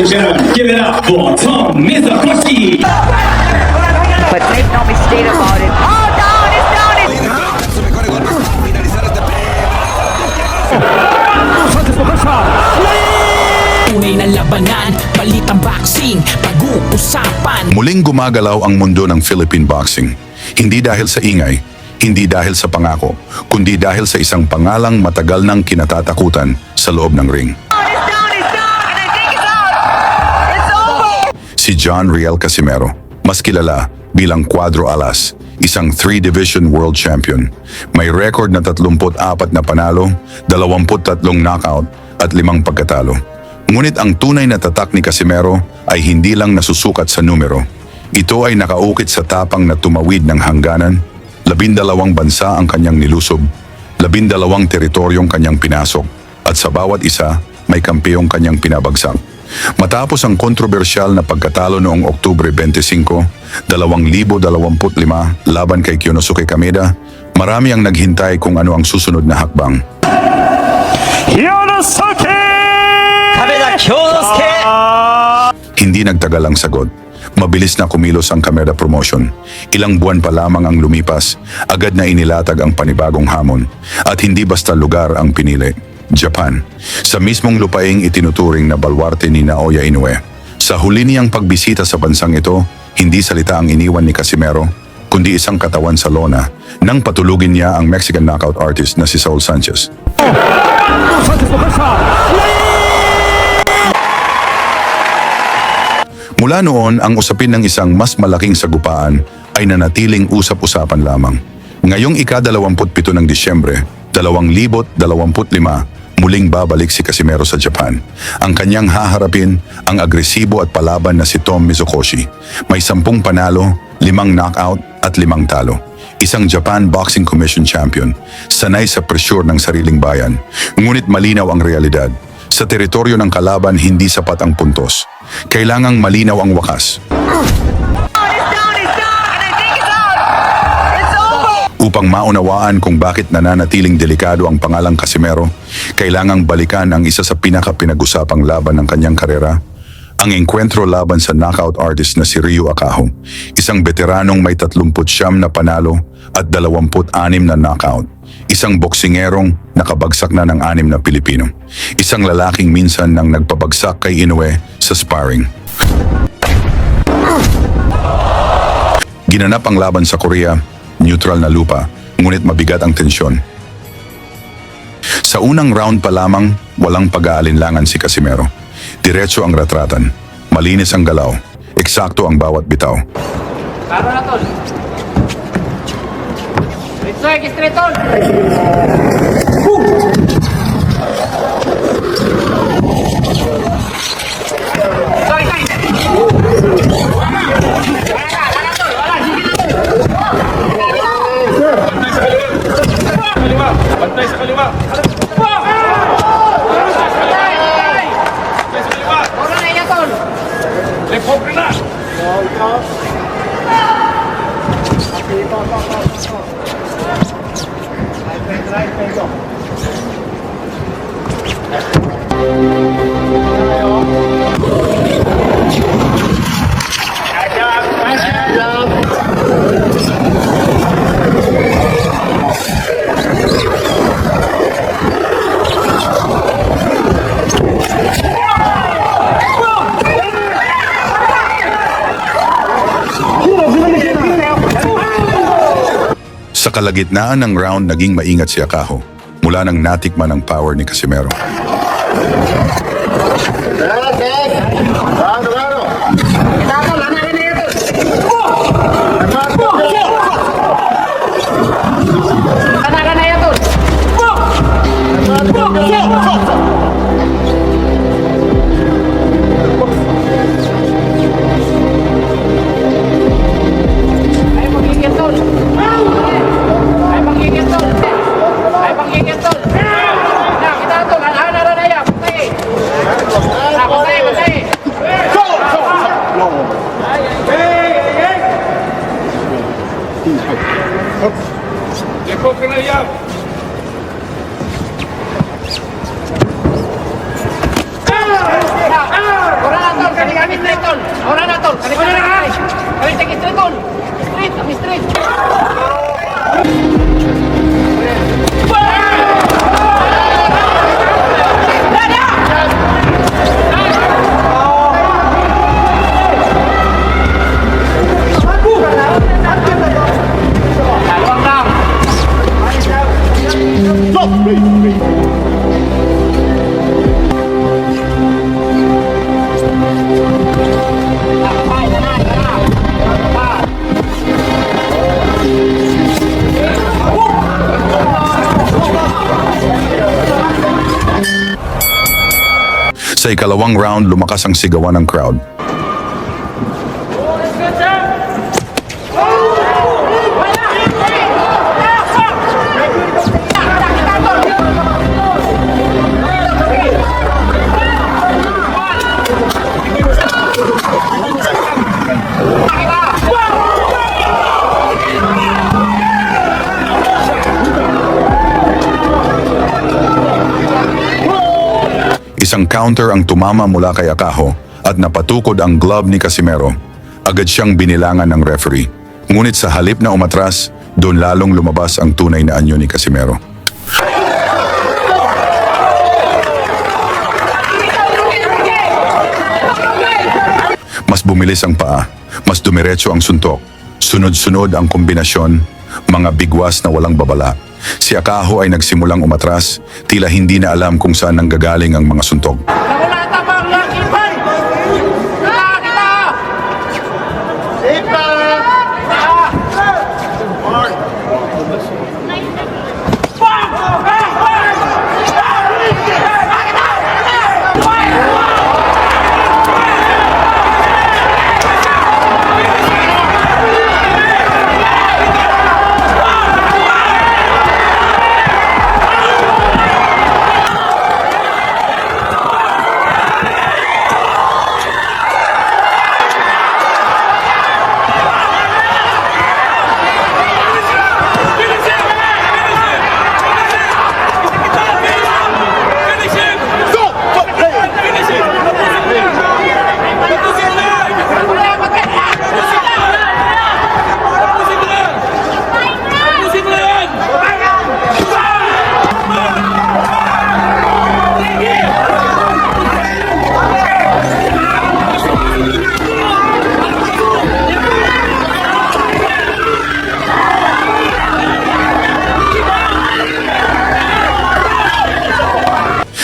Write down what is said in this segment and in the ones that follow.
and gentlemen, give it up for Tom Mizakoski. But make no mistake about it. Oh, down, it's down, it's Tunay na labanan, balitang boxing, pag-uusapan. Muling gumagalaw ang mundo ng Philippine boxing. Hindi dahil sa ingay, hindi dahil sa pangako, kundi dahil sa isang pangalang matagal nang kinatatakutan sa loob ng ring. down, it's down, and I think it's out. It's over. Si John Riel Casimero, mas kilala bilang Cuadro Alas, isang 3-division world champion. May record na 34 na panalo, 23 knockout at 5 pagkatalo. Ngunit ang tunay na tatak ni Casimero ay hindi lang nasusukat sa numero. Ito ay nakaukit sa tapang na tumawid ng hangganan. 12 bansa ang kanyang nilusob, 12 teritoryong kanyang pinasok, at sa bawat isa may kampiyong kanyang pinabagsak. Matapos ang kontrobersyal na pagkatalo noong Oktubre 25, 2025 laban kay Kyonosuke Kameda, marami ang naghintay kung ano ang susunod na hakbang. Hindi nagtagal ang sagot. Mabilis na kumilos ang Kameda Promotion. Ilang buwan pa lamang ang lumipas, agad na inilatag ang panibagong hamon. At hindi basta lugar ang pinili. Japan. Sa mismong lupaing itinuturing na balwarte ni Naoya Inoue. Sa huli niyang pagbisita sa bansang ito, hindi salita ang iniwan ni Casimero, kundi isang katawan sa lona nang patulugin niya ang Mexican knockout artist na si Saul Sanchez. Mula noon, ang usapin ng isang mas malaking sagupaan ay nanatiling usap-usapan lamang. Ngayong ika-27 ng Disyembre, 2025, muling babalik si Casimero sa Japan. Ang kanyang haharapin ang agresibo at palaban na si Tom Mizakoshi. May 10 panalo, 5 knockout at 5 talo. Isang Japan Boxing Commission champion, sanay sa presyur ng sariling bayan. Ngunit malinaw ang realidad. Sa teritoryo ng kalaban, hindi sapat ang puntos. Kailangang malinaw ang wakas. Upang maunawaan kung bakit nananatiling delikado ang pangalang Casimero, kailangang balikan ang isa sa pinaka-pinag-usapang laban ng kanyang karera, ang engkwentro laban sa knockout artist na si Ryu Akaho, isang veteranong may 39 na panalo at 26 na knockout, isang boksingerong nakabagsak na ng 6 na Pilipino, isang lalaking minsan nang nagpabagsak kay Inoue sa sparring. Ginanap ang laban sa Korea, neutral na lupa, ngunit mabigat ang tensyon. Sa unang round pa lamang, walang pag-aalinlangan si Casimero. Diretso ang ratratan, malinis ang galaw, eksakto ang bawat bitaw. Karo na tol. Straight tol. Bantay sa kaliwa. Ora na iya tol. Left hook na. Sa kalagitnaan ng round, naging maingat si Akaho mula nang natikman ang power ni Casimero. Kana ya tol. Ay magiging tol. Ay magiging tol. Ay magiging tol. Na kita tol, ana na ya. Patay. Na patay. Left hook na yan. Ora na tol, kani kami straight tol. Ora na tol, kani kami straight. Kami take straight tol. Straight, kami straight. Dalawang lang. Sa ikalawang round, lumakas ang sigawan ng crowd. Isang counter ang tumama mula kay Akaho at napatukod ang glove ni Casimero. Agad siyang binilangan ng referee. Ngunit sa halip na umatras, doon lalong lumabas ang tunay na anyo ni Casimero. Mas bumilis ang paa, mas dumiretso ang suntok. Sunod-sunod ang kombinasyon, mga bigwas na walang babala. Si Akaho ay nagsimulang umatras, tila hindi na alam kung saan nanggagaling ang mga suntok. Wala tapang lakipan. Kita.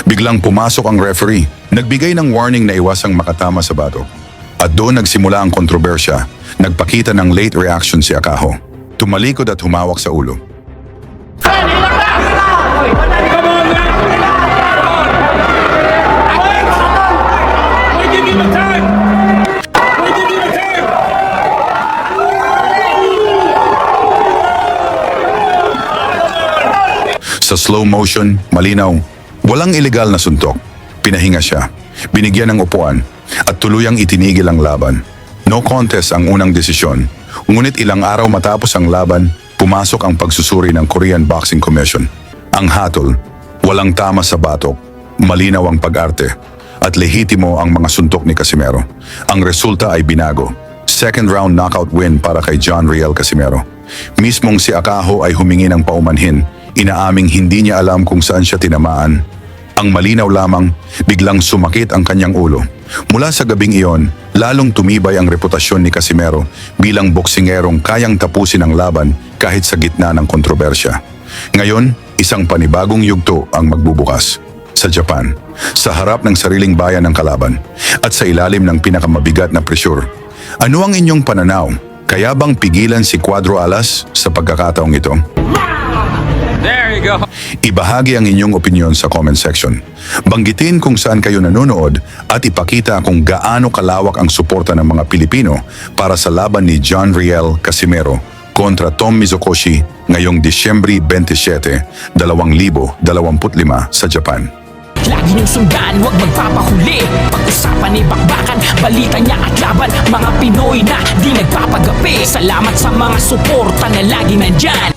Biglang pumasok ang referee, nagbigay ng warning na iwasang makatama sa batok. At doon nagsimula ang kontrobersya, nagpakita ng late reaction si Akaho. Tumalikod at humawak sa ulo. We give you the time. We give you the time. Sa slow motion, malinaw, walang ilegal na suntok. Pinahinga siya, binigyan ng upuan, at tuluyang itinigil ang laban. No contest ang unang desisyon, ngunit ilang araw matapos ang laban, pumasok ang pagsusuri ng Korean Boxing Commission. Ang hatol, walang tama sa batok, malinaw ang pag-arte, at lehitimo ang mga suntok ni Casimero. Ang resulta ay binago. Second round knockout win para kay John Riel Casimero. Mismong si Akaho ay humingi ng paumanhin, inaaming hindi niya alam kung saan siya tinamaan. Ang malinaw lamang, biglang sumakit ang kanyang ulo. Mula sa gabing iyon, lalong tumibay ang reputasyon ni Casimero bilang boksingerong kayang tapusin ang laban kahit sa gitna ng kontrobersya. Ngayon, isang panibagong yugto ang magbubukas. Sa Japan, sa harap ng sariling bayan ng kalaban, at sa ilalim ng pinakamabigat na presyur. Ano ang inyong pananaw? Kaya bang pigilan si Cuadro Alas sa pagkakataong ito? There you go. Ibahagi ang inyong opinyon sa comment section. Banggitin kung saan kayo nanonood at ipakita kung gaano kalawak ang suporta ng mga Pilipino para sa laban ni John Riel Casimero kontra Tom Mizokoshi ngayong Disyembre 27, 2025 sa Japan. Lagi niyong sundan, huwag magpapahuli. Pag-usapan ni bakbakan, balita niya at laban. Mga Pinoy na di nagpapagapi. Salamat sa mga suporta na lagi nandyan.